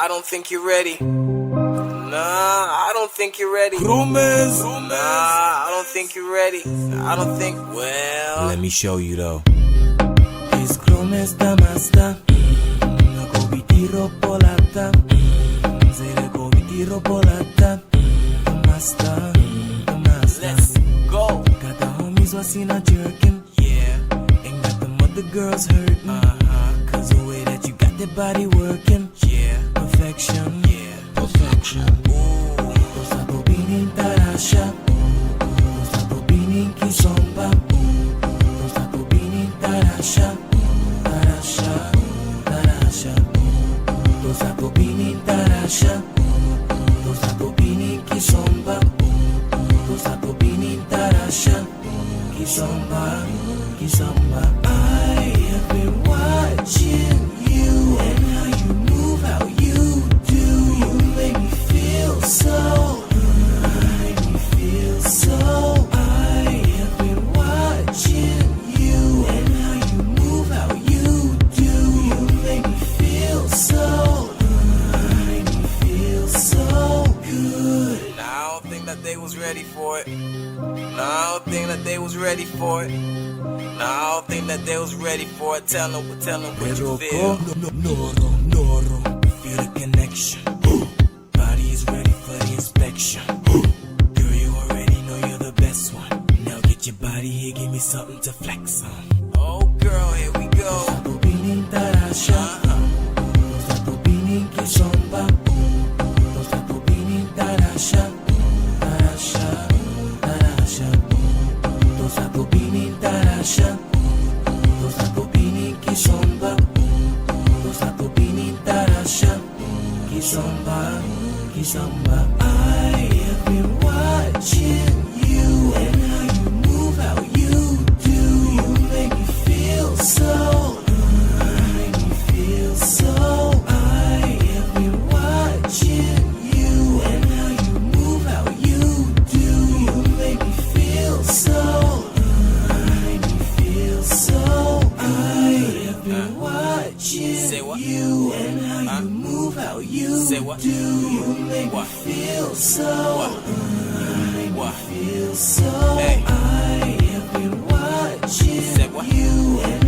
I don't think you're ready. Nah, I don't think you're ready. Promise. Nah, I don't think you're ready. I don't think, well, let me show you though. Es Kromes Damasta. Ako bitiro polata. Zere ko bitiro polata. Damasta. let's go. Got the homies was seen a jerking. Yeah, Ain't got them other girls hurting. Cause the way that you got that body working. yeah, Perfection. yeah. Perfection. Tosta to binin tarasha. Tosta to binin Kizomba. Tosta to binin tarasha. Tarasha. Tarasha. Tosta to binin tarasha. Tosta to binin Kizomba. Tosta to binin tarasha. Kizomba. Kizomba. I have been watching you and how you move, how you do. You make me feel so. Make me feel so. I have been watching you and how you move, how you do. You make me feel so. Make me feel so good. Nah, I don't think that they was ready for it. Nah, I don't think that they was ready for it. Nah, I don't think that they was ready for it. Tell them what you feel. Noro, feel the connection. Body is ready for the inspection. Girl, you already know you're the best one. Now get your body here, give me something to flex on. Oh girl, here we go. Tosta to binin tarasha. Tosta to binin Kizomba. Tosta to binin tarasha. Tarasha. Tarasha. Tosta to binin tarasha. Tosta to binin Kizomba. Tosta to binin tarasha. Kizomba. Kizomba. I have been watching you and how you move, how you do. You make me feel so. Make me feel so. I have been watching you and how you move, how you do. You make me feel so. Make me feel so. I have been watching Say what? you and how you move, how you Say what? do. You make What? me feel so. What? Make me What? feel so. Hey. I have been watching Say what? you and